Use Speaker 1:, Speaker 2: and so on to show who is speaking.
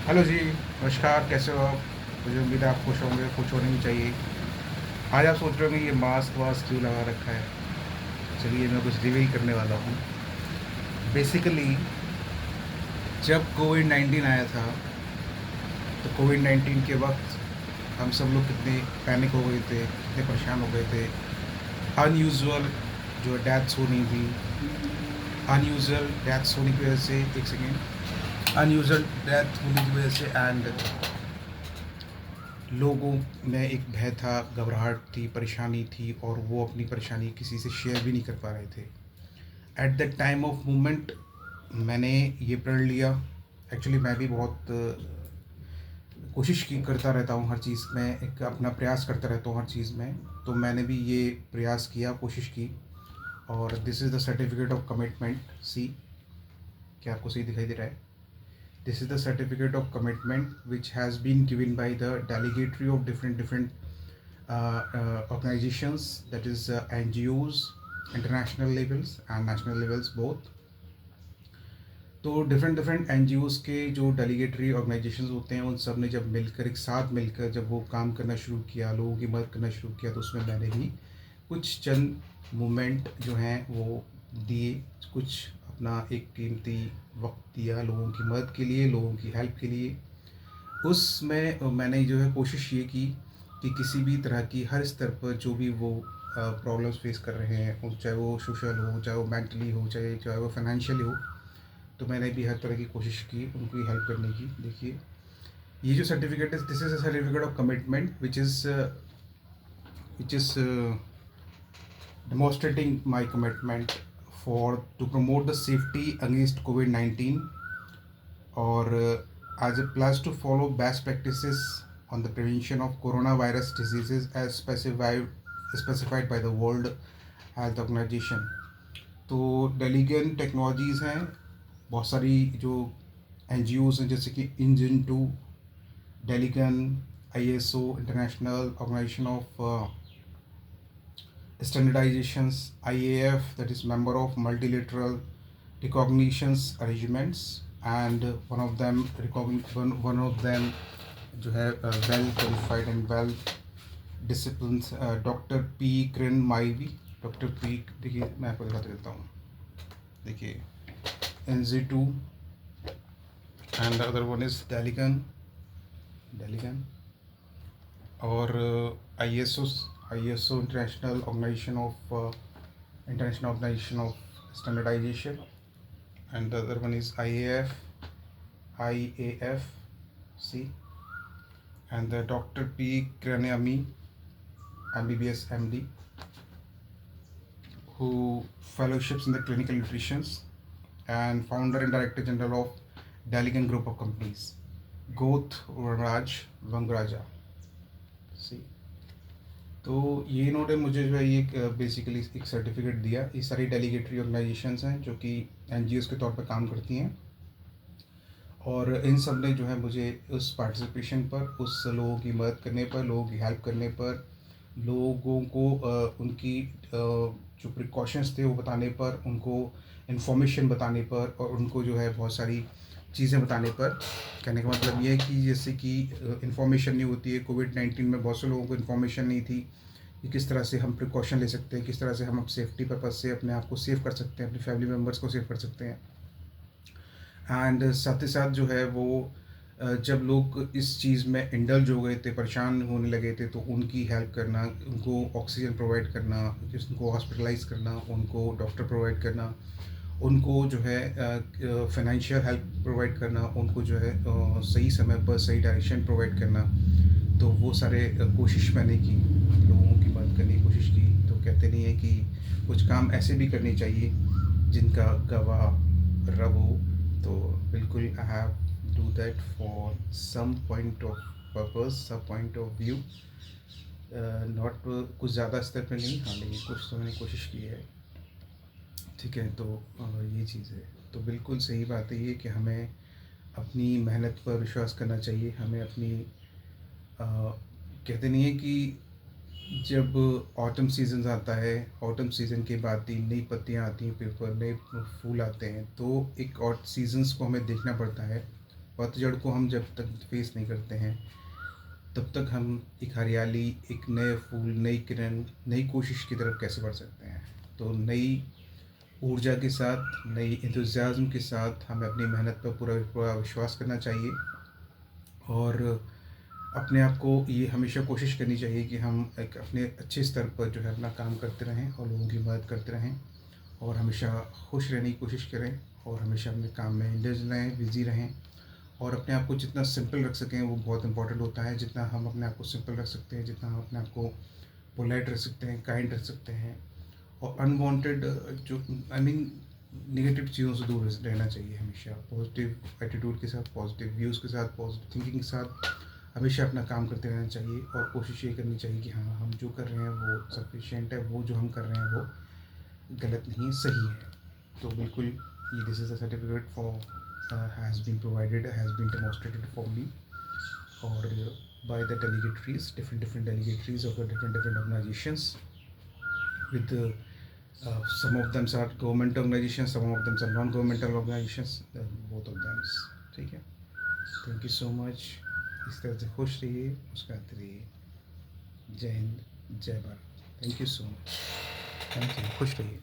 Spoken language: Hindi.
Speaker 1: हेलो जी, नमस्कार, कैसे हो आप? मुझे उम्मीद है आप खुश होंगे, खुश होने भी चाहिए। आज आप सोच रहे होंगे ये मास्क वास्क क्यों लगा रखा है। चलिए मैं कुछ रिवील करने वाला हूँ। बेसिकली जब कोविड-19 आया था, तो कोविड-19 के वक्त हम सब लोग कितने पैनिक हो गए थे, कितने परेशान हो गए थे। अनयूजुअल जो डेथ्स होनी थी, अनयूजुअल डेथ्स होने की वजह से, एक सेकेंड, अनयूजुअल डेथ होने की वजह से एंड लोगों में एक भय था, घबराहट थी, परेशानी थी और वो अपनी परेशानी किसी से शेयर भी नहीं कर पा रहे थे। At the time of moment मैंने ये प्रण लिया। एक्चुअली मैं भी बहुत कोशिश की करता रहता हूँ हर चीज़ में, एक अपना प्रयास करता रहता हूँ हर चीज़ में। तो मैंने भी ये प्रयास किया, कोशिश की। और this is the certificate of commitment. See, क्या आपको सही दिखाई दे रहा है? This is the certificate of commitment which has been given by the delegatory of different organizations, that is NGOs, international levels and national levels both. तो डिफरेंट एन के जो डेलीगेटरी ऑर्गेनाइजेशंस होते हैं, उन सब ने जब मिलकर, एक साथ मिलकर जब वो काम करना शुरू किया, लोगों की मदद करना शुरू किया, तो उसमें मैंने भी कुछ चंद मोमेंट जो हैं वो दिए। कुछ अपना एक कीमती वक्त दिया लोगों की मदद के लिए, लोगों की हेल्प के लिए। उसमें मैंने जो है कोशिश ये की कि किसी भी तरह की हर स्तर पर जो भी वो प्रॉब्लम्स फेस कर रहे हैं, चाहे वो सोशल हो, चाहे वो मेंटली हो, चाहे चाहे वो फाइनेंशियली हो, तो मैंने भी हर तरह की कोशिश की उनकी हेल्प करने की। देखिए, ये जो सर्टिफिकेट है, this is a certificate of commitment which is demonstrating my commitment for to promote the safety against COVID-19, or as a pledge to follow best practices on the prevention of coronavirus diseases as specified by the World Health Organization. तो डेलीगन टेक्नोलॉजीज़ हैं, बहुत सारी जो एन हैं, जैसे कि इंजन टू, डेलीगन, ISO, international organization of standardizations, IAF, that is member of multilateral recognitions arrangements, and one of them जो है well qualified and well disciplined, doctor P Kiran माइवी। डॉक्टर पी, देखिए मैं आपको दिखाते रहता हूँ। देखिए, NZ2 and the other one is डेलीगन और ISO international organization of standardization, and the other one is IAF C, and the Dr. P. Kraniami, MBBS MD, who fellowships in the clinical nutrition and founder and director general of Daligan Group of Companies, Goth Raj Vangraja C. तो ये इन्होंने मुझे जो है ये बेसिकली एक सर्टिफिकेट दिया। ये सारी डेलीगेटरी ऑर्गेनाइजेशंस हैं जो कि एन के तौर पर काम करती हैं, और इन सब ने जो है मुझे उस पार्टिसिपेशन पर, उस लोगों की मदद करने पर, लोगों की हेल्प करने पर, लोगों को उनकी जो प्रिकॉशंस थे वो बताने पर, उनको इन्फॉर्मेशन बताने पर, और उनको जो है बहुत सारी चीज़ें बताने पर। कहने का मतलब ये है कि जैसे कि इन्फॉर्मेशन नहीं होती है, कोविड-19 में बहुत से लोगों को इन्फॉर्मेशन नहीं थी कि किस तरह से हम प्रिकॉशन ले सकते हैं, किस तरह से हम अब सेफ्टी पर्पज़ से अपने आप को सेव कर सकते हैं, अपनी फैमिली मेम्बर्स को सेव कर सकते हैं। एंड साथ ही साथ जो है वो जब लोग इस चीज़ में इंडल्ज हो गए थे, परेशान होने लगे थे, तो उनकी हेल्प करना, उनको ऑक्सीजन प्रोवाइड करना, उनको हॉस्पिटलाइज करना, उनको डॉक्टर प्रोवाइड करना, उनको जो है फाइनेंशियल हेल्प प्रोवाइड करना, उनको जो है सही समय पर सही डायरेक्शन प्रोवाइड करना। तो वो सारे कोशिश मैंने की, लोगों की मदद करने की कोशिश की। तो कहते नहीं है कि कुछ काम ऐसे भी करने चाहिए जिनका गवाह रब हो। तो बिल्कुल I have do that for some point of purpose, some point of view, not कुछ ज़्यादा स्तर पे नहीं, हाँ, लेकिन कुछ तो मैंने कोशिश की है। ठीक है, तो ये चीज़ है। तो बिल्कुल सही बात है ये कि हमें अपनी मेहनत पर विश्वास करना चाहिए। हमें अपनी कहते नहीं है कि जब ऑटम सीज़न आता है, ऑटम सीज़न के बाद ही नई पत्तियाँ आती हैं पेड़ पर, नए फूल आते हैं, तो एक और सीज़न्स को हमें देखना पड़ता है। पतझड़ को हम जब तक फेस नहीं करते हैं, तब तक हम एक हरियाली, एक नए फूल, नई किरण, नई कोशिश की तरफ कैसे बढ़ सकते हैं। तो नई ऊर्जा के साथ, नई एंथुसियाज़्म के साथ हमें अपनी मेहनत पर पूरा पूरा विश्वास करना चाहिए, और अपने आप को ये हमेशा कोशिश करनी चाहिए कि हम एक अपने अच्छे स्तर पर जो है अपना काम करते रहें और लोगों की मदद करते रहें, और हमेशा खुश रहने की कोशिश करें, और हमेशा अपने काम में इंडल्ज रहें, बिज़ी रहें, और अपने आप को जितना सिंपल रख सकें वो बहुत इंपॉर्टेंट होता है। जितना हम अपने आप को सिंपल रख सकते हैं, जितना हम अपने आप को पोलाइट रख सकते हैं, काइंड रख सकते हैं, और अनवांटेड जो नेगेटिव चीज़ों से दूर रहना चाहिए। हमेशा पॉजिटिव एटीट्यूड के साथ, पॉजिटिव व्यूज़ के साथ, पॉजिटिव थिंकिंग के साथ हमेशा अपना काम करते रहना चाहिए, और कोशिश ये करनी चाहिए कि हाँ, हम जो कर रहे हैं वो सफिशिएंट है, वो जो हम कर रहे हैं वो गलत नहीं, सही है। तो बिल्कुल ये this is a certificate for has been provided, has been demonstrated for me, और by the delegatories, different delegatories of the different organizations, with some of them are government organizations, some of them are non-governmental organizations, both of them। ठीक है, थैंक यू सो मच। इस तरह से खुश रहिए, मुस्कुराते रहिए। जय हिंद, जय Bharat. Thank you so much. Thank you, खुश रहिए।